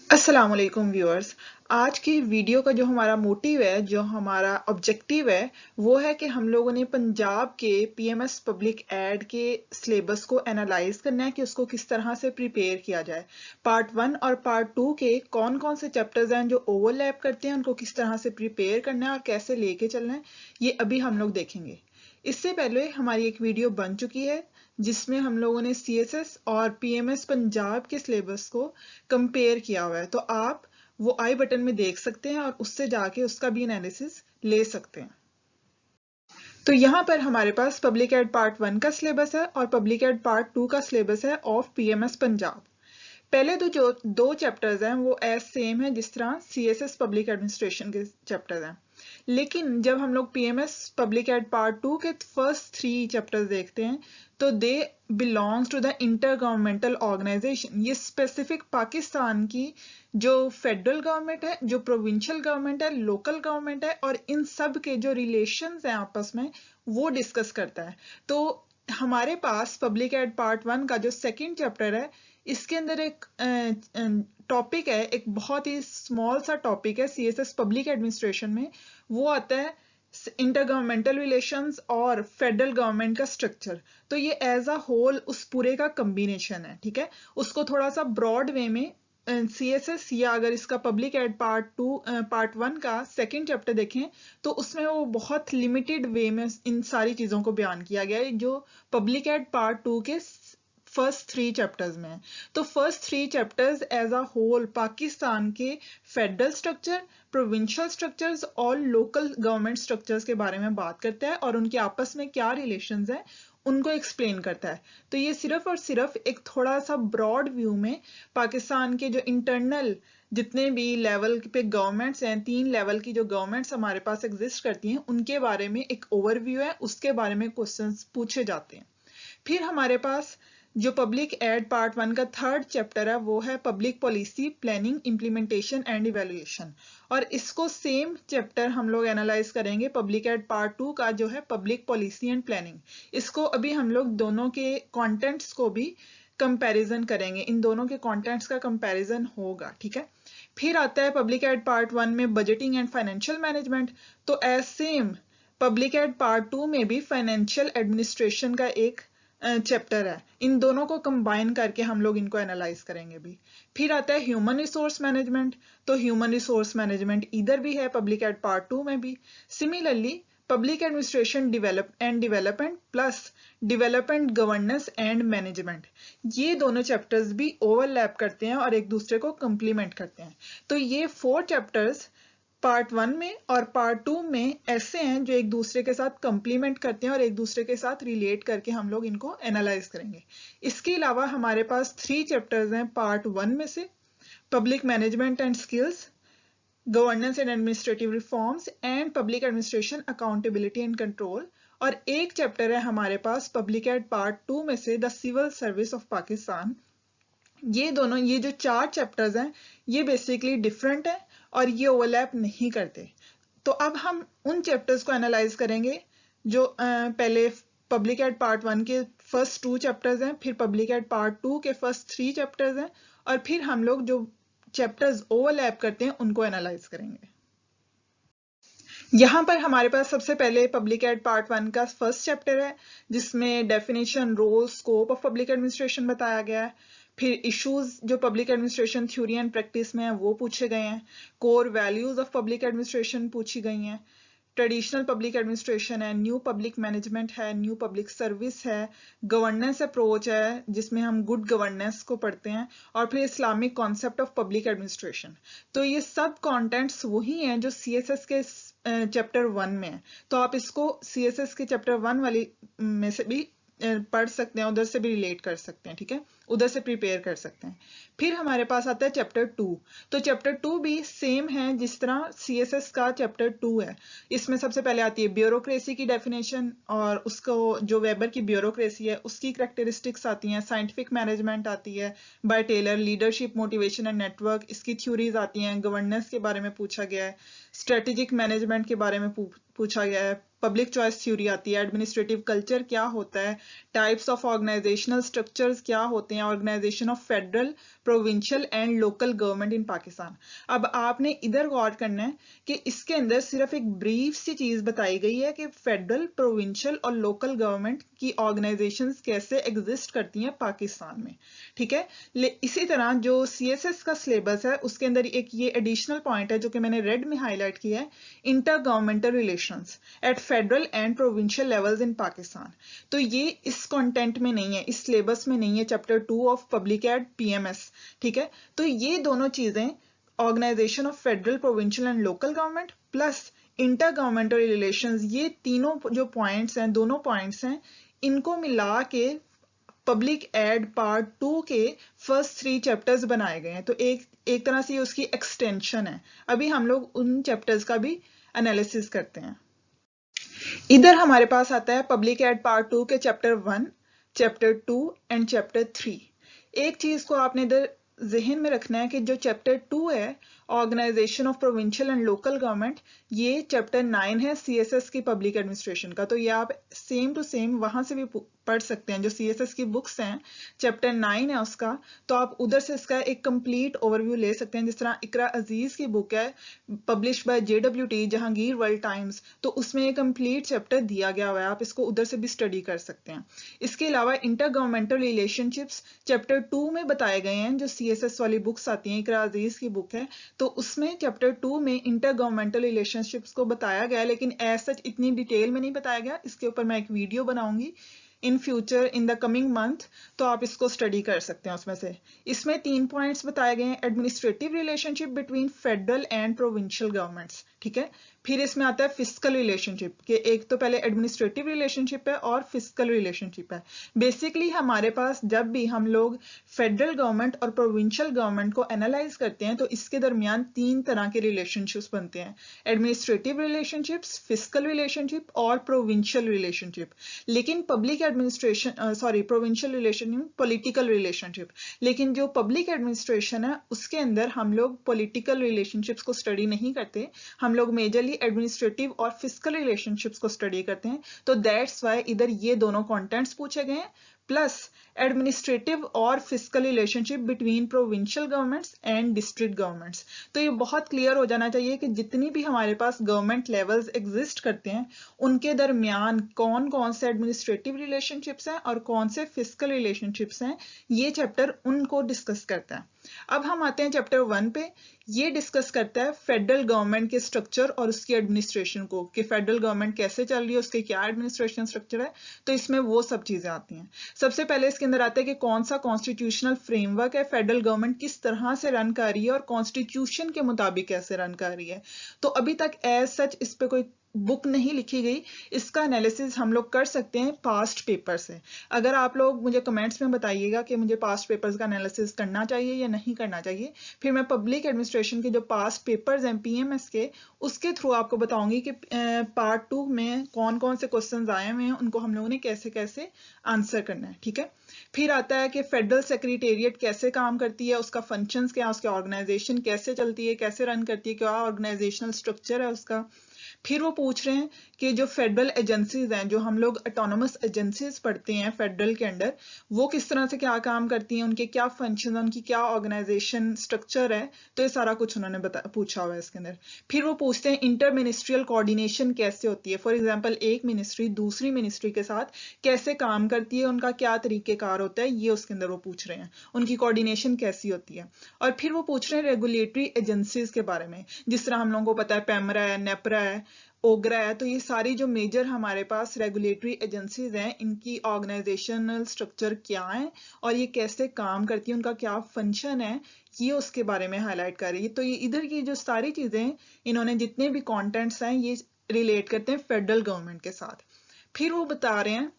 अस्सलाम वालेकुम व्यूअर्स। आज की वीडियो का जो हमारा मोटिव है, जो हमारा ऑब्जेक्टिव है, वो है कि हम लोगों ने पंजाब के पीएमएस पब्लिक एड के सिलेबस को एनालाइज करना है कि उसको किस तरह से प्रिपेयर किया जाए। पार्ट 1 और पार्ट 2 के कौन कौन से चैप्टर्स हैं जो ओवरलैप करते हैं, उनको किस तरह से प्रिपेयर करना है और कैसे लेके चलना है, ये अभी हम लोग देखेंगे। इससे पहले हमारी एक वीडियो बन चुकी है जिसमें हम लोगों ने सीएसएस और पीएमएस पंजाब के सिलेबस को कंपेयर किया हुआ है, तो आप वो आई बटन में देख सकते हैं और उससे जाके उसका भी एनालिसिस ले सकते हैं। तो यहाँ पर हमारे पास पब्लिक एड पार्ट 1 का सिलेबस है और पब्लिक एड पार्ट 2 का सिलेबस है ऑफ पीएमएस पंजाब। पहले तो जो दो चैप्टर्स हैं वो एज सेम है जिस तरह सीएसएस पब्लिक एडमिनिस्ट्रेशन के चैप्टर्स हैं, लेकिन जब हम लोग पीएमएस पब्लिक एड पार्ट 2 के फर्स्ट 3 चैप्टर्स देखते हैं तो they belongs to the inter governmental organisation. ये स्पेसिफिक पाकिस्तान की जो फेडरल गवर्नमेंट है, जो प्रोविंशियल गवर्नमेंट है, लोकल गवर्नमेंट है, और इन सब के जो रिलेशंस हैं आपस में वो डिस्कस करता है। तो हमारे पास पब्लिक एड पार्ट 1 का जो सेकंड चैप्टर है, इसके अंदर एक टॉपिक है, एक बहुत ही स्मॉल सा टॉपिक है सीएसएस पब्लिक एडमिनिस्ट्रेशन में। वो आता है इंटर गवर्नमेंटल रिलेशंस और फेडरल गवर्नमेंट का स्ट्रक्चर। तो ये एज अ होल उस पूरे का कम्बिनेशन है, ठीक है। उसको थोड़ा सा ब्रॉड वे में सीएसएस या अगर इसका पब्लिक एड पार्ट 1 का सेकंड चैप्टर देखें तो उसमें वो बहुत लिमिटेड वे में इन सारी चीजों को बयान किया गया है जो पब्लिक एड पार्ट 2 के फर्स्ट 3 चैप्टर्स में है। तो first 3 chapters as a whole Pakistan के फेडरल स्ट्रक्चर, प्रोविंशियल स्ट्रक्चर्स और लोकल गवर्नमेंट स्ट्रक्चर्स के बारे में बात करता है और उनके आपस में क्या रिलेशंस हैं उनको एक्सप्लेन करता है। तो ये सिर्फ और सिर्फ एक थोड़ा सा ब्रॉड व्यू में पाकिस्तान के जो इंटरनल जितने भी लेवल पे गवर्नमेंट्स हैं, 3 लेवल की जो गवर्नमेंट्स हमारे पास एग्जिस्ट करती हैं, उनके बारे में एक ओवरव्यू है, उसके बारे में क्वेश्चंस पूछे जाते हैं। फिर हमारे पास जो पब्लिक एड पार्ट 1 का थर्ड चैप्टर है वो है public policy planning implementation and evaluation, और इसको सेम चैप्टर हम लोग एनालाइज करेंगे पब्लिक एड पार्ट 2 का जो है पब्लिक पॉलिसी एंड प्लानिंग। इसको अभी हम लोग दोनों के कंटेंट्स को भी कंपैरिजन करेंगे, इन दोनों के कंटेंट्स का कंपैरिजन होगा, ठीक है। फिर आता है पब्लिक एड पार्ट 1 में बजटिंग एंड फाइनेंशियल मैनेजमेंट। तो as same public ad part 2 में भी फाइनेंशियल एडमिनिस्ट्रेशन का एक चैप्टर है, इन दोनों को कंबाइन करके हम लोग इनको एनालाइज करेंगे भी। फिर आता है ह्यूमन रिसोर्स मैनेजमेंट। तो ह्यूमन रिसोर्स मैनेजमेंट इधर भी है पब्लिक एड पार्ट 2 में भी। Similarly public administration development plus development governance and management, ये दोनों चैप्टर्स भी ओवरलैप करते हैं और एक दूसरे को कंप्लीमेंट करते हैं। तो ये 4 चैप्टर्स पार्ट 1 में और पार्ट 2 में ऐसे हैं जो एक दूसरे के साथ कंप्लीमेंट करते हैं और एक दूसरे के साथ रिलेट करके हम लोग इनको एनालाइज करेंगे। इसके अलावा हमारे पास 3 चैप्टर्स हैं पार्ट 1 में से, public management and skills, governance and administrative reforms and public administration accountability and control, और एक चैप्टर है हमारे पास पब्लिक एड पार्ट 2 में से the civil service of Pakistan. ये दोनों, ये जो 4 चैप्टर्स हैं, ये बेसिकली डिफरेंट है और ये ओवरलैप नहीं करते। तो अब हम उन चैप्टर्स को एनालाइज करेंगे जो पहले पब्लिक एड पार्ट 1 के फर्स्ट 2 चैप्टर्स हैं, फिर पब्लिक एड पार्ट 2 के फर्स्ट 3 चैप्टर्स हैं, और फिर हम लोग जो चैप्टर्स ओवरलैप करते हैं उनको एनालाइज करेंगे। यहाँ पर हमारे पास सबसे पहले पब्लिक एड पार्ट 1 का फर्स्ट चैप्टर है जिसमें definition, role, scope of public administration बताया गया है। फिर इश्यूज जो public administration theory and practice में है वो पूछे गए हैं। Core values of public administration पूछी गई हैं। ट्रेडिशनल पब्लिक एडमिनिस्ट्रेशन है, न्यू पब्लिक मैनेजमेंट है, न्यू पब्लिक सर्विस है, गवर्नेंस अप्रोच है जिसमें हम गुड गवर्नेंस को पढ़ते हैं, और फिर Islamic concept of public administration. तो ये सब कंटेंट्स वही हैं जो सीएसएस के चैप्टर 1 में है। तो आप इसको सीएसएस के चैप्टर 1 वाली में से भी पढ़ सकते हैं, उधर से भी रिलेट कर सकते हैं, ठीक है, उधर से प्रिपेयर कर सकते हैं। फिर हमारे पास आता है चैप्टर 2। तो चैप्टर 2 भी सेम है जिस तरह सीएसएस का चैप्टर 2 है। इसमें सबसे पहले आती है ब्यूरोक्रेसी की डेफिनेशन, और उसको जो वेबर की ब्यूरोक्रेसी है उसकी करैक्टरिस्टिक्स आती हैं। साइंटिफिक मैनेजमेंट आती है by Taylor, leadership, motivation and network, इसकी थ्योरीज आती हैं। गवर्नेंस के बारे में पूछा गया है, स्ट्रेटेजिक मैनेजमेंट के बारे में पूछा गया है, पब्लिक चॉइस थ्योरी आती है, एडमिनिस्ट्रेटिव कल्चर क्या होता है, टाइप्स ऑफ ऑर्गेनाइजेशनल स्ट्रक्चर्स क्या होते हैं organisation of federal, provincial and local government in Pakistan. अब आपने इधर गौर करना है कि इसके अंदर सिर्फ एक ब्रीफ सी चीज बताई गई है कि फेडरल, प्रोविंशियल और लोकल गवर्नमेंट की ऑर्गेनाइजेशंस कैसे एग्जिस्ट करती हैं पाकिस्तान में, ठीक है। इसी तरह जो CSS का सिलेबस है उसके अंदर एक ये एडिशनल पॉइंट है जो कि मैंने रेड में हाईलाइट किया है, inter governmental relations at federal and provincial levels in Pakistan. तो ये इस कंटेंट में नहीं है, इस सिलेबस में नहीं है, chapter 2 of public ad PMS, ठीक है। तो ये दोनों चीजें organisation of federal, provincial and local government plus inter governmental relations, ये तीनों जो पॉइंट्स हैं, दोनों पॉइंट्स हैं, इनको मिला के पब्लिक एड पार्ट 2 के फर्स्ट 3 चैप्टर्स बनाए गए हैं। तो एक तरह से उसकी एक्सटेंशन है। अभी हम लोग उन चैप्टर्स का भी एनालिसिस करते हैं। इधर हमारे पास आता है पब्लिक एड पार्ट 2 के चैप्टर 1, चैप्टर 2 एंड चैप्टर 3। एक चीज को आपने इधर जहन में रखना है कि जो चैप्टर 2 है organisation of provincial and local government, ये चैप्टर 9 है CSS की पब्लिक एडमिनिस्ट्रेशन का। तो ये आप सेम टू सेम वहां से भी पढ़ सकते हैं, जो CSS की बुक्स हैं चैप्टर 9 है उसका, तो आप उधर से इसका एक कंप्लीट ओवरव्यू ले सकते हैं। जिस तरह इकरा अजीज की बुक है publish by JWT Jahangir world times, तो उसमें एक कंप्लीट चैप्टर दिया गया हुआ है, आप इसको उधर से भी स्टडी कर सकते हैं। इसके अलावा इंटर गवर्नमेंटल रिलेशनशिप्स चैप्टर 2 में बताए गए हैं, जो CSS वाली बुक्स आती हैं, इकरा अजीज की बुक है, तो उसमें चैप्टर 2 में इंटर गवर्नमेंटल रिलेशनशिप्स को बताया गया है, लेकिन एज सच इतनी डिटेल में नहीं बताया गया। इसके ऊपर मैं एक वीडियो बनाऊंगी in future in the coming month, तो आप इसको स्टडी कर सकते हैं। उसमें से इसमें 3 पॉइंट्स बताए गए हैं, administrative relationship between federal and provincial governments, ठीक है। फिर इसमें आता है फिस्कल रिलेशनशिप, के एक तो पहले एडमिनिस्ट्रेटिव रिलेशनशिप है और फिस्कल रिलेशनशिप है। बेसिकली हमारे पास जब भी हम लोग फेडरल गवर्नमेंट और प्रोविंशियल गवर्नमेंट को एनालाइज करते हैं तो इसके दरमियान 3 तरह के रिलेशनशिप्स बनते हैं, एडमिनिस्ट्रेटिव रिलेशनशिप्स, फिस्कल रिलेशनशिप और प्रोविंशियल रिलेशनशिप। लेकिन public administration provincial relationship, political relationship, लेकिन जो पब्लिक एडमिनिस्ट्रेशन है उसके अंदर हम लोग पॉलिटिकल रिलेशनशिप्स को स्टडी नहीं करते, हम लोग मेजरली एडमिनिस्ट्रेटिव और फिस्कल रिलेशनशिप्स को स्टडी करते हैं। तो दैट्स वाई इधर ये दोनों कंटेंट्स पूछे गए हैं, प्लस एडमिनिस्ट्रेटिव और fiscal relationship between provincial governments and district governments. तो ये बहुत क्लियर हो जाना चाहिए कि जितनी भी हमारे पास गवर्नमेंट लेवल्स एग्जिस्ट करते हैं उनके दरमियान कौन कौन से एडमिनिस्ट्रेटिव रिलेशनशिप्स हैं और कौन से फिस्कल रिलेशनशिप्स हैं, ये चैप्टर उनको डिस्कस करता है। अब हम आते हैं चैप्टर 1 पे। ये डिस्कस करता है फेडरल गवर्नमेंट के स्ट्रक्चर और उसकी एडमिनिस्ट्रेशन को, कि फेडरल गवर्नमेंट कैसे चल रही है, उसके क्या एडमिनिस्ट्रेशन स्ट्रक्चर है, तो इसमें वो सब चीजें आती हैं। सबसे पहले इसके अंदर आता है कि कौन सा कॉन्स्टिट्यूशनल फ्रेमवर्क है, फेडरल गवर्नमेंट किस तरह से रन कर रही है और कॉन्स्टिट्यूशन के मुताबिक कैसे रन कर रही है। तो अभी तक एज सच इस पे कोई बुक नहीं लिखी गई, इसका एनालिसिस हम लोग कर सकते हैं पास्ट पेपर से। अगर आप लोग मुझे कमेंट्स में बताइएगा कि मुझे पास्ट पेपर्स का एनालिसिस करना चाहिए या नहीं करना चाहिए, फिर मैं पब्लिक एडमिनिस्ट्रेशन के जो पास्ट पेपर्स हैं PMS के, उसके थ्रू आपको बताऊंगी कि पार्ट 2 में कौन कौन से क्वेश्चंस आए हुए हैं, उनको हम लोगों ने कैसे कैसे आंसर करना है, ठीक है। फिर आता है कि फेडरल सेक्रेटेरिएट कैसे काम करती है, उसका फंक्शंस क्या, उसकी ऑर्गेनाइजेशन कैसे चलती है, कैसे रन करती है, क्या ऑर्गेनाइजेशनल स्ट्रक्चर है उसका। फिर वो पूछ रहे हैं कि जो फेडरल एजेंसीज हैं, जो हम लोग ऑटोनोमस एजेंसीज पढ़ते हैं फेडरल के अंडर, वो किस तरह से क्या काम करती हैं, उनके क्या फंक्शन, उनकी क्या ऑर्गेनाइजेशन स्ट्रक्चर है, तो ये सारा कुछ उन्होंने पूछा हुआ है इसके अंदर। फिर वो पूछते हैं इंटर मिनिस्ट्रियल कोऑर्डिनेशन कैसे होती है, फॉर एग्जाम्पल एक मिनिस्ट्री दूसरी मिनिस्ट्री के साथ कैसे काम करती है, उनका क्या तरीकेकार होता है, ये उसके अंदर वो पूछ रहे हैं, उनकी कोऑर्डिनेशन कैसी होती है। और फिर वो पूछ रहे हैं रेगुलेटरी एजेंसीज के बारे में, जिस तरह हम लोगों को पता है पेमरा है, नेपरा है, ओगरा है, तो ये सारी जो मेजर हमारे पास रेगुलेटरी एजेंसीज हैं, इनकी ऑर्गेनाइजेशनल स्ट्रक्चर क्या है और ये कैसे काम करती है, उनका क्या फंक्शन है, ये उसके बारे में हाईलाइट कर रही है। तो ये इधर की जो सारी चीजें इन्होंने जितने भी कंटेंट्स हैं ये रिलेट करते हैं फेडरल गवर्नमेंट के साथ। फिर वो बता रहे हैं,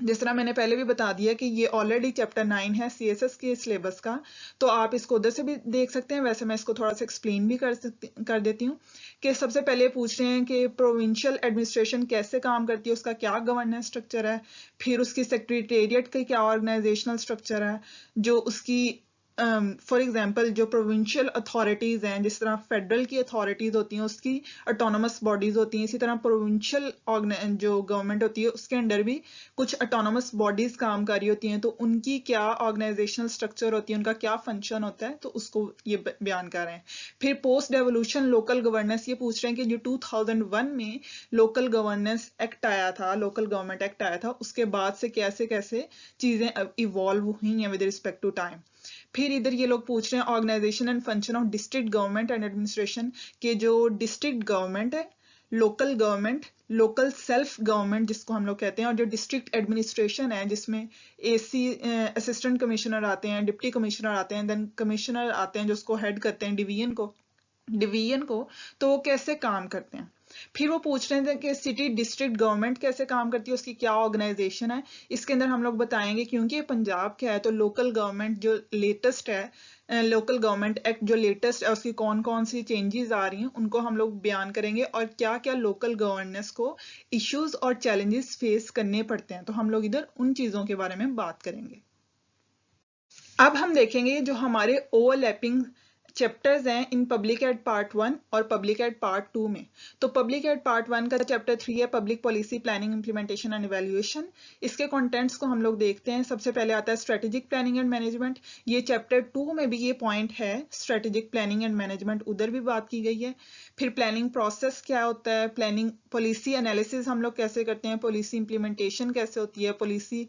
जिस तरह मैंने पहले भी बता दिया कि ये ऑलरेडी चैप्टर 9 है CSS के सिलेबस का, तो आप इसको उधर से भी देख सकते हैं। वैसे मैं इसको थोड़ा सा एक्सप्लेन भी कर देती हूँ कि सबसे पहले पूछ रहे हैं कि प्रोविंशियल एडमिनिस्ट्रेशन कैसे काम करती है, उसका क्या गवर्नेंस स्ट्रक्चर है, फिर उसकी सेक्रेटेरिएट का क्या ऑर्गेनाइजेशनल स्ट्रक्चर है, जो उसकी फॉर एग्जांपल जो प्रोविंशियल अथॉरिटीज हैं, जिस तरह फेडरल की अथॉरिटीज होती हैं उसकी ऑटोनमस बॉडीज होती हैं, इसी तरह प्रोविंशियल जो गवर्नमेंट होती है उसके अंडर भी कुछ ऑटोनमस बॉडीज काम कर रही होती हैं, तो उनकी क्या ऑर्गेनाइजेशनल स्ट्रक्चर होती है, उनका क्या फंक्शन होता है, तो उसको ये बयान कर रहे हैं। फिर पोस्ट डेवोल्यूशन लोकल गवर्नेंस, ये पूछ रहे हैं कि जो 2001 में लोकल गवर्नेंस एक्ट आया था, लोकल गवर्नमेंट एक्ट आया था, उसके बाद से कैसे कैसे चीजें इवॉल्व हुई हैं विद रिस्पेक्ट टू टाइम। फिर इधर ये लोग पूछ रहे हैं organisation and function of district government and administration, के जो डिस्ट्रिक्ट गवर्नमेंट है, local government, local self government जिसको हम लोग कहते हैं, और जो डिस्ट्रिक्ट एडमिनिस्ट्रेशन है जिसमें एसी असिस्टेंट कमिश्नर आते हैं, डिप्टी कमिश्नर आते हैं, देन कमिश्नर आते हैं जो उसको हेड करते हैं डिवीजन को, तो वो कैसे काम करते हैं। फिर वो पूछ रहे थे कि सिटी डिस्ट्रिक्ट गवर्नमेंट कैसे काम करती है, उसकी क्या ऑर्गेनाइजेशन है। इसके अंदर हम लोग बताएंगे, क्योंकि पंजाब क्या है तो लोकल गवर्नमेंट जो लेटेस्ट है, लोकल गवर्नमेंट एक्ट जो लेटेस्ट है उसकी कौन कौन सी चेंजेस आ रही हैं उनको हम लोग बयान करेंगे, और क्या क्या लोकल गवर्नेंस को इश्यूज और चैलेंजेस फेस करने पड़ते हैं, तो हम लोग इधर उन चीजों के बारे में बात करेंगे। अब हम देखेंगे जो हमारे ओवरलैपिंग चैप्टर्स हैं इन पब्लिक एड पार्ट 1 और पब्लिक एड पार्ट 2 में। तो पब्लिक एड पार्ट 1 का चैप्टर 3 है public policy planning implementation and evaluation. इसके कंटेंट्स को हम लोग देखते हैं। सबसे पहले आता है स्ट्रेटेजिक प्लानिंग एंड मैनेजमेंट। ये चैप्टर 2 में भी ये पॉइंट है, स्ट्रेटेजिक प्लानिंग एंड मैनेजमेंट, उधर भी बात की गई है। फिर प्लानिंग प्रोसेस क्या होता है, प्लानिंग पॉलिसी एनालिसिस हम लोग कैसे करते हैं, पॉलिसी इंप्लीमेंटेशन कैसे होती है, पॉलिसी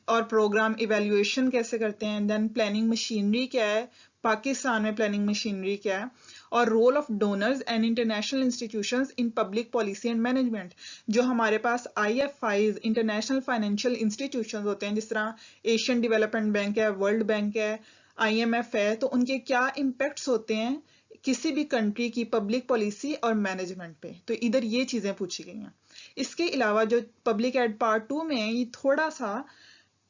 और प्रोग्राम इवैल्यूएशन कैसे करते हैं, देन प्लानिंग मशीनरी क्या है, पाकिस्तान में प्लानिंग मशीनरी क्या है, और role of donors and international institutions in public policy and management. जो हमारे पास IFIs इंटरनेशनल फाइनेंशियल इंस्टीट्यूशंस होते हैं, जिस तरह एशियन डेवलपमेंट बैंक है, वर्ल्ड बैंक है, IMF है, तो उनके क्या इम्पैक्ट्स होते हैं किसी भी कंट्री की पब्लिक पॉलिसी और मैनेजमेंट पे, तो इधर ये चीजें पूछी गई हैं। इसके अलावा जो पब्लिक एड पार्ट 2 में ये थोड़ा सा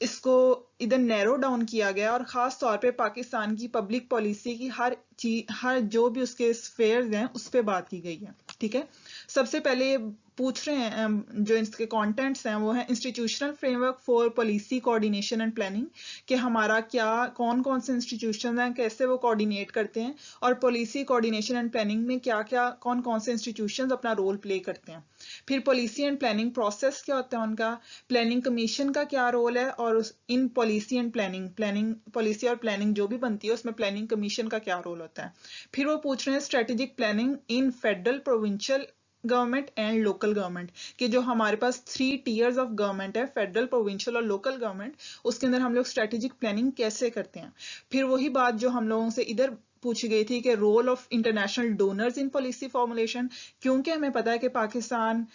इसको इधर नैरो डाउन किया गया, और खास तौर पे पाकिस्तान की पब्लिक पॉलिसी की हर जो भी उसके स्फेयर्स हैं उस पर बात की गई है। ठीक है, सबसे पहले पूछ रहे हैं जो इसके कंटेंट्स हैं वो है institutional framework for policy coordination and planning, कि हमारा क्या कौन कौन से इंस्टीट्यूशन हैं, कैसे वो कोऑर्डिनेट करते हैं, और पॉलिसी कोऑर्डिनेशन एंड प्लानिंग में क्या क्या कौन कौन से इंस्टीट्यूशंस अपना रोल प्ले करते हैं। फिर पॉलिसी एंड प्लानिंग प्रोसेस क्या होता है उनका, प्लानिंग कमीशन का क्या रोल है, और in policy and planning policy और प्लानिंग जो भी बनती है उसमें प्लानिंग कमीशन का क्या रोल होता है। फिर वो पूछ रहे हैं strategic planning in federal, provincial government and local government, कि जो हमारे पास 3 टीयर्स ऑफ गवर्नमेंट है, फेडरल, प्रोविंशियल और लोकल गवर्नमेंट, उसके अंदर हम लोग स्ट्रेटेजिक प्लानिंग कैसे करते हैं। फिर वही बात जो हम लोगों से इधर पूछी गई थी कि role of international donors in policy formulation, क्योंकि हमें पता है कि पाकिस्तान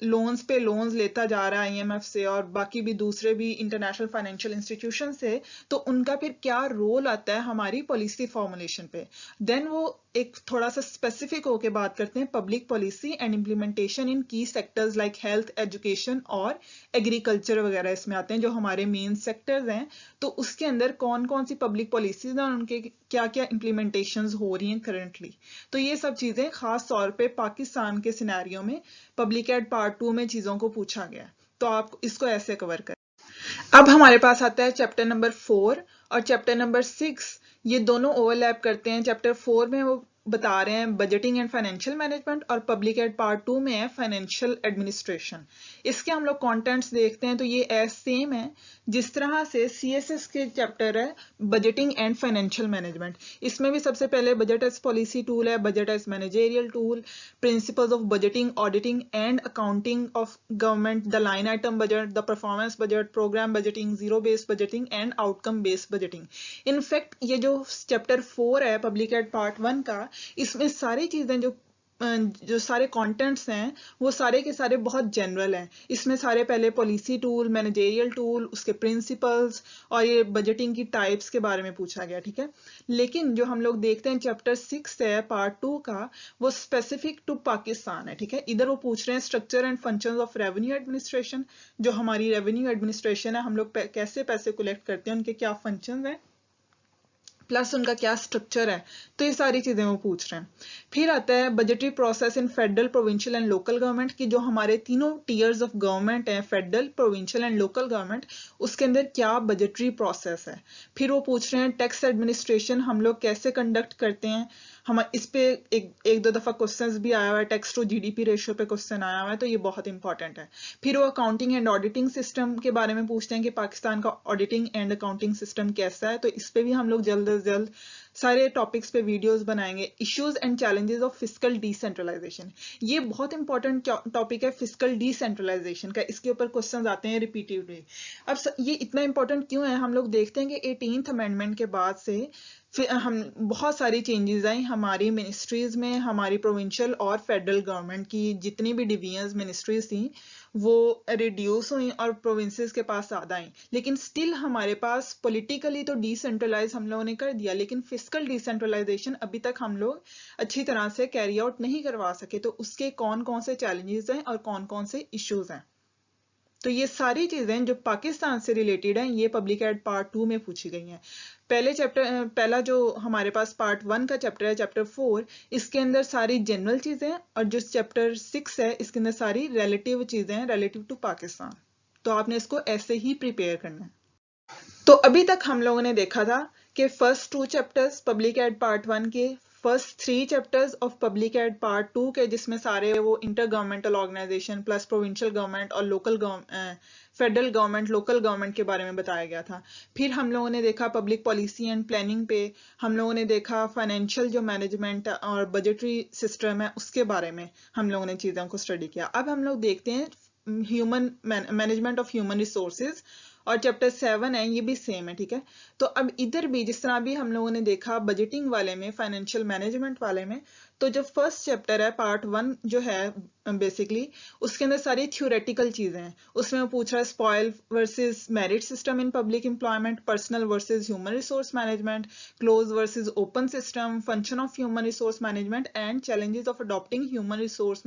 लोन्स पे लोन्स लेता जा रहा है IMF से और बाकी भी दूसरे भी इंटरनेशनल फाइनेंशियल इंस्टीट्यूशन से, तो उनका फिर क्या रोल आता है हमारी पॉलिसी फॉर्मुलेशन पे। देन वो एक थोड़ा सा स्पेसिफिक होके बात करते हैं पब्लिक पॉलिसी एंड इम्प्लीमेंटेशन इन की सेक्टर्स लाइक हेल्थ, एजुकेशन और एग्रीकल्चर वगैरह इसमें आते हैं, जो हमारे मेन सेक्टर्स हैं। तो उसके अंदर कौन कौन सी पब्लिक पॉलिसीज हैं और उनके क्या क्या इम्प्लीमेंटेशंस हो रही हैं करंटली। तो ये सब चीजें खास तौर पे पाकिस्तान के सिनेरियो में पब्लिक एड पार्ट 2 में चीजों को पूछा गया, तो आप इसको ऐसे कवर करें। अब हमारे पास आता है चैप्टर नंबर 4 और चैप्टर नंबर 6, ये दोनों ओवरलैप करते हैं। चैप्टर 4 में वो बता रहे हैं बजटिंग एंड फाइनेंशियल मैनेजमेंट, और पब्लिक एड पार्ट 2 में है फाइनेंशियल एडमिनिस्ट्रेशन। इसके हम लोग कंटेंट्स देखते हैं तो ये एज सेम है जिस तरह से CSS के चैप्टर है बजटिंग एंड फाइनेंशियल मैनेजमेंट। इसमें भी सबसे पहले बजट एज पॉलिसी टूल है, budget as managerial tool, principles of budgeting, auditing and accounting of government, the line item budget, the performance budget, programme budgeting, zero based budgeting and outcome based budgeting. In fact ये जो chapter 4 है public ad part 1 का, इसमें सारी चीजें जो सारे contents हैं वो सारे के सारे बहुत जनरल हैं। इसमें सारे पहले पॉलिसी टूल, मैनेजेरियल टूल, उसके प्रिंसिपल्स और ये बजटिंग की टाइप्स के बारे में पूछा गया। ठीक है, लेकिन जो हम लोग देखते हैं चैप्टर 6 है पार्ट 2 का, वो स्पेसिफिक टू पाकिस्तान है। ठीक है, इधर वो पूछ रहे हैं structure and functions of revenue administration, जो हमारी रेवेन्यू एडमिनिस्ट्रेशन है, हम लोग कैसे पैसे कलेक्ट करते हैं, उनके क्या फंक्शंस हैं। प्लस उनका क्या स्ट्रक्चर है, तो ये सारी चीजें वो पूछ रहे हैं। फिर आता है budgetary process in federal, provincial and local government की, जो हमारे तीनों टीयर्स ऑफ गवर्नमेंट है, federal, provincial and local government, उसके अंदर क्या बजटरी प्रोसेस है। फिर वो पूछ रहे हैं टैक्स एडमिनिस्ट्रेशन हम लोग कैसे कंडक्ट करते हैं। हम इस पे एक दो दफा क्वेश्चंस भी आया हुआ है, टैक्स टू जीडीपी रेशियो पे क्वेश्चन आया हुआ है, तो ये बहुत इंपॉर्टेंट है। फिर वो अकाउंटिंग एंड ऑडिटिंग सिस्टम के बारे में पूछते हैं कि पाकिस्तान का ऑडिटिंग एंड अकाउंटिंग सिस्टम कैसा है, तो इस पे भी हम लोग जल्द से जल्द सारे टॉपिक्स पे वीडियोस बनाएंगे। Issues and challenges of fiscal decentralisation, ये बहुत इंपॉर्टेंट टॉपिक है फिस्कल डिसेंट्रलाइजेशन का, इसके ऊपर क्वेश्चंस आते हैं रिपीटेडली। अब ये इतना इंपॉर्टेंट क्यों है, हम लोग देखते हैं कि 18th अमेंडमेंट के बाद से फिर हम बहुत सारी चेंजेस आई हमारी मिनिस्ट्रीज में, हमारी प्रोविंशियल और फेडरल गवर्नमेंट की जितनी भी डिवीजन्स मिनिस्ट्रीज थी वो रिड्यूस हुई और प्रोविंसेस के पास ज्यादा आई, लेकिन स्टिल हमारे पास पॉलिटिकली तो डिसेंट्रलाइज हम लोगों ने कर दिया, लेकिन फिस्कल डिसेंट्रलाइजेशन अभी तक हम लोग अच्छी तरह से कैरी आउट नहीं करवा सके। तो उसके कौन कौन से चैलेंजेस हैं और कौन कौन से इश्यूज हैं, तो ये सारी चीजें जो पाकिस्तान से रिलेटेड हैं ये पब्लिक एड पार्ट 2 में पूछी गई हैं। पहला जो हमारे पास पार्ट 1 का चैप्टर है, चैप्टर 4, इसके अंदर सारी जनरल चीजें, और जो चैप्टर 6 है इसके अंदर सारी रिलेटिव चीजें हैं रिलेटिव टू पाकिस्तान। तो आपने इसको ऐसे ही प्रिपेयर करना है। तो अभी तक हम लोगों ने देखा था कि first 2 chapters public ad part 1 के, first 3 chapters of public ad part 2 के, जिसमें सारे वो inter governmental organisation plus provincial government और फेडरल गवर्नमेंट, लोकल गवर्नमेंट के बारे में बताया गया था। फिर हम लोगों ने देखा पब्लिक पॉलिसी एंड प्लानिंग पे, हम लोगों ने देखा फाइनेंशियल जो मैनेजमेंट और बजटरी सिस्टम है उसके बारे में हम लोगों ने चीज़ों को स्टडी किया। अब हम लोग देखते हैं human management of human resources, और चैप्टर 7 है ये भी सेम है, ठीक है। तो अब इधर भी जिस तरह भी हम लोगों ने देखा बजटिंग वाले में, फाइनेंशियल मैनेजमेंट वाले में, तो जो फर्स्ट चैप्टर है पार्ट 1 जो है बेसिकली उसके अंदर सारी थ्योरेटिकल चीजें हैं। उसमें वो पूछ रहा है spoil versus merit system in public employment, personal versus human resource management, close versus open system, function of human resource management and challenges of adopting human resource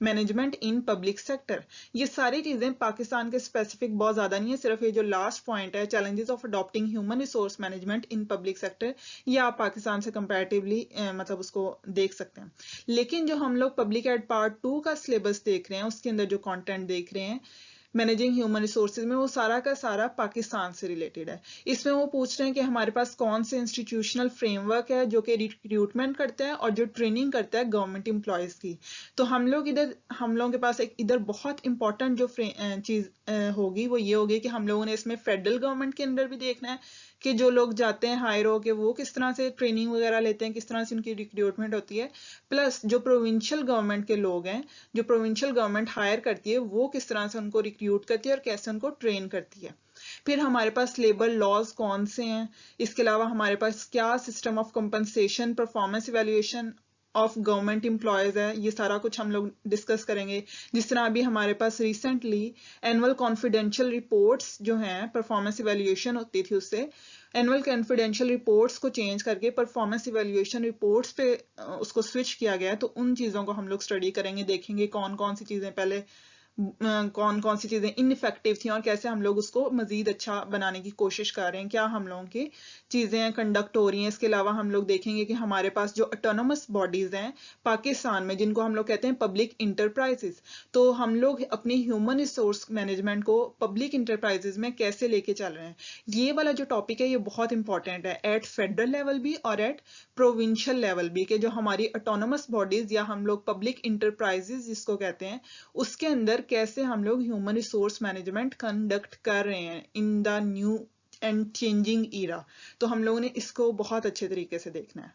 management in public sector. ये सारी चीजें पाकिस्तान के specific बहुत ज्यादा नहीं है, सिर्फ ये जो लास्ट पॉइंट है challenges of adopting human resource management in public sector, ये आप पाकिस्तान से कंपैरेटिवली मतलब उसको देख सकते हैं। लेकिन जो हम लोग पब्लिक एड पार्ट 2 का सिलेबस देख रहे हैं उसके अंदर जो कंटेंट देख रहे हैं मैनेजिंग ह्यूमन रिसोर्सेज में, वो सारा का सारा पाकिस्तान से रिलेटेड है। इसमें वो पूछ रहे हैं कि हमारे पास कौन से इंस्टीट्यूशनल फ्रेमवर्क है जो कि रिक्रूटमेंट करता है और जो ट्रेनिंग करता है गवर्नमेंट एम्प्लॉयज की। तो हम लोगों के पास एक इधर बहुत इंपॉर्टेंट जो चीज होगी वो ये होगी कि हम लोगों ने इसमें फेडरल गवर्नमेंट के अंदर भी देखना है कि जो लोग जाते हैं हायर हो के वो किस तरह से ट्रेनिंग वगैरह लेते हैं, किस तरह से उनकी रिक्रूटमेंट होती है, प्लस जो प्रोविंशियल गवर्नमेंट के लोग हैं, जो प्रोविंशियल गवर्नमेंट हायर करती है वो किस तरह से उनको रिक्रूट करती है और कैसे उनको ट्रेन करती है। फिर हमारे पास लेबर लॉज कौन से हैं, इसके अलावा हमारे पास क्या system of compensation, performance evaluation of government employees है, ये सारा कुछ हम लोग डिस्कस करेंगे। जिस तरह अभी हमारे पास रिसेंटली एनुअल कॉन्फिडेंशियल रिपोर्ट्स जो हैं परफॉर्मेंस इवैल्यूएशन होती थी, उससे एनुअल कॉन्फिडेंशियल रिपोर्ट्स को चेंज करके परफॉर्मेंस इवैल्यूएशन रिपोर्ट्स पे उसको स्विच किया गया है। तो उन चीज़ों को हम लोग स्टडी करेंगे, देखेंगे कौन कौन सी चीज़ें पहले कौन कौन सी चीजें इनइफेक्टिव थी और कैसे हम लोग उसको मजीद अच्छा बनाने की कोशिश कर रहे हैं, क्या हम लोगों की चीजें कंडक्ट हो रही हैं। इसके अलावा हम लोग देखेंगे कि हमारे पास जो ऑटोनोमस बॉडीज हैं पाकिस्तान में जिनको हम लोग कहते हैं पब्लिक इंटरप्राइजेस, तो हम लोग अपनी ह्यूमन रिसोर्स मैनेजमेंट को पब्लिक इंटरप्राइजेस में कैसे लेके चल रहे हैं। ये वाला जो टॉपिक है ये बहुत इंपॉर्टेंट है एट फेडरल लेवल भी और एट प्रोविंशियल लेवल भी, कि जो हमारी ऑटोनोमस बॉडीज या हम लोग पब्लिक इंटरप्राइजेस जिसको कहते हैं उसके अंदर कैसे हम लोग ह्यूमन रिसोर्स मैनेजमेंट कंडक्ट कर रहे हैं in the new and changing era. तो हम लोगों ने इसको बहुत अच्छे तरीके से देखना है।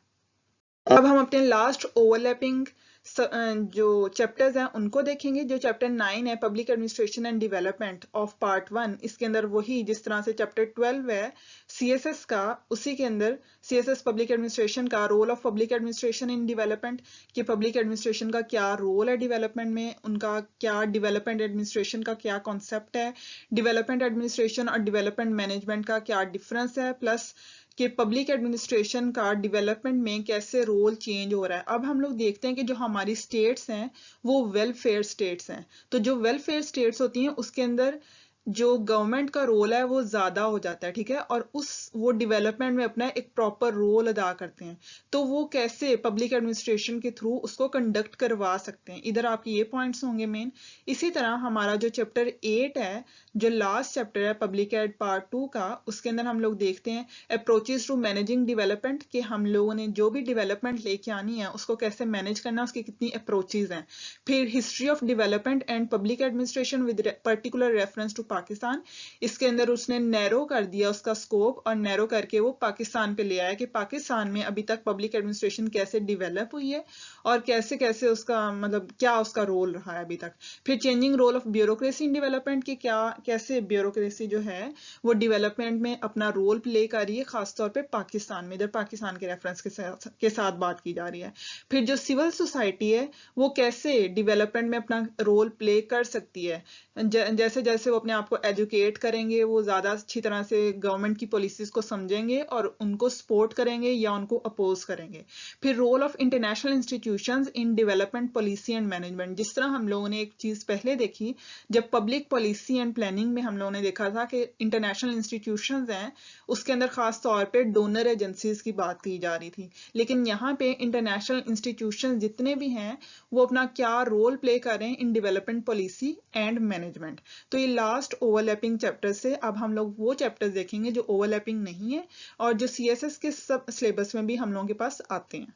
अब हम अपने लास्ट ओवरलैपिंग जो चैप्टर्स हैं उनको देखेंगे। जो चैप्टर 9 है public administration and development of part 1, इसके अंदर वही जिस तरह से चैप्टर 12 है सीएसएस का, उसी के अंदर सीएसएस पब्लिक एडमिनिस्ट्रेशन का role of public administration in development, कि पब्लिक एडमिनिस्ट्रेशन का क्या रोल है डेवलपमेंट में, उनका क्या डेवलपमेंट एडमिनिस्ट्रेशन का क्या कॉन्सेप्ट है, डेवलपमेंट एडमिनिस्ट्रेशन और डेवलपमेंट मैनेजमेंट का क्या डिफरेंस है, प्लस कि पब्लिक एडमिनिस्ट्रेशन का डेवलपमेंट में कैसे रोल चेंज हो रहा है। अब हम लोग देखते हैं कि जो हमारी स्टेट्स हैं वो वेलफेयर स्टेट्स हैं, तो जो वेलफेयर स्टेट्स होती हैं उसके अंदर जो गवर्नमेंट का रोल है वो ज्यादा हो जाता है, ठीक है, और वो डेवलपमेंट में अपना एक प्रॉपर रोल अदा करते हैं, तो वो कैसे पब्लिक एडमिनिस्ट्रेशन के थ्रू उसको कंडक्ट करवा सकते हैं। इधर आपके ये पॉइंट्स होंगे मेन। इसी तरह हमारा जो चैप्टर 8 है, जो लास्ट चैप्टर है पब्लिक एड पार्ट 2 का, उसके अंदर हम लोग देखते हैं अप्रोचेस टू मैनेजिंग डेवलपमेंट, कि हम लोगों ने जो भी डेवलपमेंट लेके आनी है उसको कैसे मैनेज करना है, उसकी कितनी अप्रोचेस हैं। फिर history of development and public administration with particular reference to Pakistan, इसके अंदर उसने नैरो कर दिया उसका स्कोप, और नैरो करके वो पाकिस्तान पे ले आया कि पाकिस्तान में अभी तक पब्लिक एडमिनिस्ट्रेशन कैसे डेवलप हुई है और कैसे कैसे उसका मतलब क्या उसका रोल रहा है अभी तक। फिर changing role of bureaucracy in development, की क्या कैसे ब्यूरोक्रेसी जो है वो डेवलपमेंट में अपना रोल प्ले कर रही है, खासतौर पे पाकिस्तान में, इधर पाकिस्तान के रेफरेंस के साथ बात की जा रही है। फिर जो सिविल सोसाइटी है वो कैसे डेवलपमेंट में अपना रोल प्ले कर सकती है, जैसे जैसे वो अपने आप को एजुकेट करेंगे, वो ज्यादा अच्छी तरह से गवर्नमेंट की पॉलिसीज को समझेंगे और उनको सपोर्ट करेंगे या उनको अपोज करेंगे। फिर role of international institutions in development policy and management, जिस तरह हम लोगों ने एक चीज पहले देखी जब पब्लिक पॉलिसी एंड प्लानिंग में हम लोगों ने देखा था कि इंटरनेशनल इंस्टीट्यूशंस हैं, उसके अंदर खास तौर पे डोनर एजेंसीज की बात की जा रही थी, लेकिन यहाँ पे इंटरनेशनल इंस्टीट्यूशंस जितने भी हैं वो अपना क्या रोल प्ले कर रहे हैं इन डेवलपमेंट पॉलिसी एंड मैनेजमेंट। तो ये लास्ट ओवरलैपिंग चैप्टर से अब हम लोग वो चैप्टर्स देखेंगे जो ओवरलैपिंग नहीं है और जो सीएसएस के सब सिलेबस में भी हम लोगों के पास आते हैं।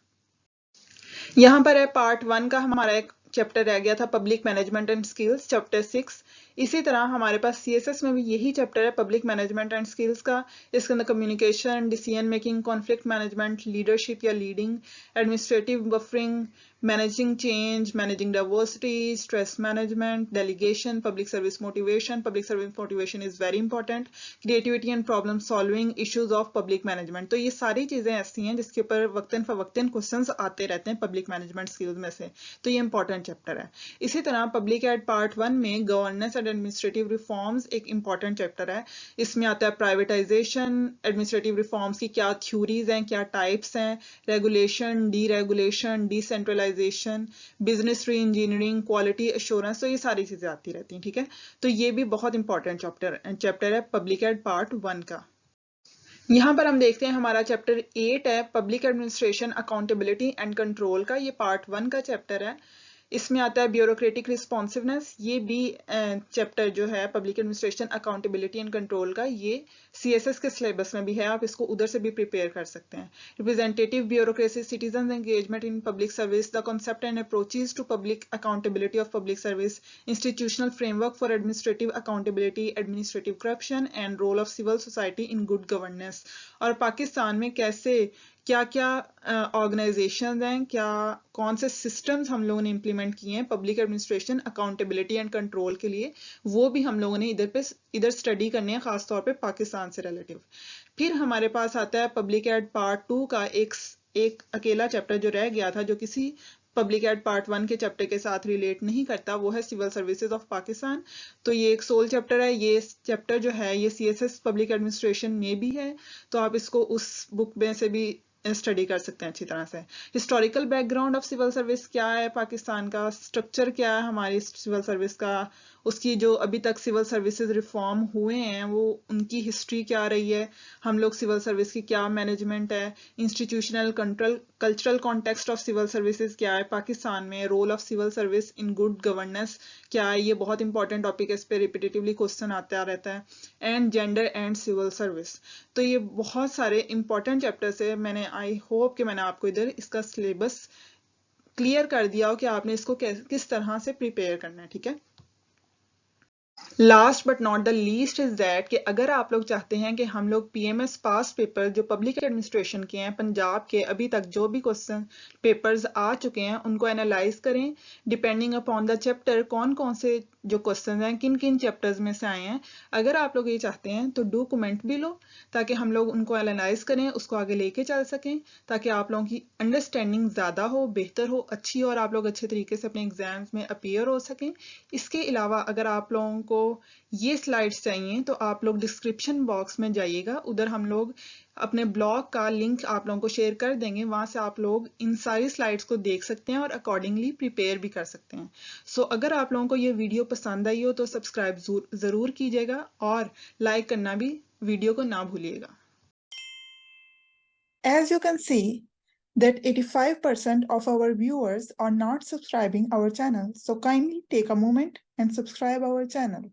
यहाँ पर है पार्ट 1 का हमारा एक चैप्टर रह गया था, public management and skills, chapter 6। इसी तरह हमारे पास सीएसएस में भी यही चैप्टर है पब्लिक मैनेजमेंट एंड स्किल्स का। इसके अंदर communication, decision making, conflict management, leadership या leading, administrative buffering, managing change, managing diversity, stress management, delegation, public service motivation is very important, creativity and problem solving, issues of public management. तो ये सारी चीजें ऐसी हैं जिसके ऊपर वक्तन फवक्तन क्वेश्चंस आते रहते हैं पब्लिक मैनेजमेंट स्किल्स में से, तो ये इंपॉर्टेंट चैप्टर है। इसी तरह पब्लिक एड पार्ट 1 में गवर्नेंस एंड एडमिनिस्ट्रेटिव रिफॉर्म्स एक इंपॉर्टेंट चैप्टर है। इसमें आता है प्राइवेटाइजेशन, एडमिनिस्ट्रेटिव रिफॉर्म्स की क्या थ्योरीज हैं, क्या टाइप्स हैं, regulation, deregulation, decentralisation, business reengineering, quality assurance, तो ये सारी चीजें आती रहती हैं, ठीक है। तो ये भी बहुत इंपॉर्टेंट चैप्टर है पब्लिक एड पार्ट 1 का। यहाँ पर हम देखते हैं हमारा चैप्टर 8 है public administration accountability and control का, ये पार्ट 1 का चैप्टर है। इसमें आता है ब्यूरोक्रेटिक रिस्पॉन्सिवनेस, ये भी चैप्टर जो है public administration accountability and control का, ये सीएसएस के सिलेबस में भी है, आप इसको उधर से भी प्रिपेयर कर सकते हैं। Representative bureaucracy, citizen engagement in public service, the concept and approaches to public accountability of public service, institutional framework for administrative accountability, administrative corruption and role of civil society in good governance, और पाकिस्तान में कैसे क्या क्या organisation हैं, क्या कौन से systems हम लोगों ने इंप्लीमेंट किए हैं public administration accountability and control के लिए, वो भी हम लोगों ने इधर स्टडी करनी है, खासतौर पे पाकिस्तान से रिलेटिव। फिर हमारे पास आता है पब्लिक एड पार्ट 2 का एक अकेला चैप्टर जो रह गया था, जो किसी पब्लिक एड पार्ट 1 के चैप्टर के साथ रिलेट नहीं करता, वो है सिविल सर्विसेज ऑफ पाकिस्तान। तो ये एक सोल चैप्टर है, ये चैप्टर जो है ये सीएसएस पब्लिक एडमिनिस्ट्रेशन में भी है, तो आप इसको उस बुक में से भी स्टडी कर सकते हैं अच्छी तरह से। Historical background of civil service क्या है पाकिस्तान का, स्ट्रक्चर क्या है हमारी सिविल सर्विस का, उसकी जो अभी तक सिविल सर्विसेज रिफॉर्म हुए हैं वो उनकी हिस्ट्री क्या रही है, हम लोग सिविल सर्विस की क्या मैनेजमेंट है, institutional cultural context of civil services क्या है पाकिस्तान में, role of civil service in good governance क्या है, ये बहुत इंपॉर्टेंट टॉपिक है, इस पर रिपीटेटिवली क्वेश्चन आता रहता है, and gender and civil service. तो ये बहुत सारे इंपॉर्टेंट चैप्टर्स है। मैंने आई होप कि मैंने आपको इधर इसका सिलेबस क्लियर कर दिया हो कि आपने इसको किस तरह से प्रिपेयर करना है, ठीक है। Last but not the least is that कि अगर आप लोग चाहते हैं कि हम लोग पीएमएस पास पेपर जो पब्लिक एडमिनिस्ट्रेशन के हैं पंजाब के, अभी तक जो भी क्वेश्चन पेपर्स आ चुके हैं उनको एनालाइज करें डिपेंडिंग अपॉन द चैप्टर, कौन कौन से जो क्वेश्चन हैं किन किन चैप्टर्स में से आए हैं, अगर आप लोग ये चाहते हैं तो डू कमेंट भी लो ताकि हम लोग उनको एनालाइज करें, उसको आगे लेके चल सकें, ताकि आप लोगों की अंडरस्टैंडिंग ज़्यादा हो, बेहतर हो, अच्छी हो और आप लोग अच्छे तरीके से अपने एग्जाम्स में अपीयर हो सकें। इसके अलावा अगर आप लोगों को ये स्लाइड्स चाहिए तो आप लोग डिस्क्रिप्शन बॉक्स में जाइएगा, उधर हम लोग अपने ब्लॉग का लिंक आप लोगों को शेयर कर देंगे, वहाँ से आप लोग इन सारी स्लाइड्स को देख सकते हैं और अकॉर्डिंगली प्रिपेयर भी कर सकते हैं। सो अगर आप लोगों को ये वीडियो पसंद आई हो तो सब्सक्राइब ज़रूर कीजिएगा और लाइक करना भी वीडियो को ना भूलिएगा। As you can see that 85% of our viewers are not subscribing our channel, so kindly take a moment and subscribe our channel.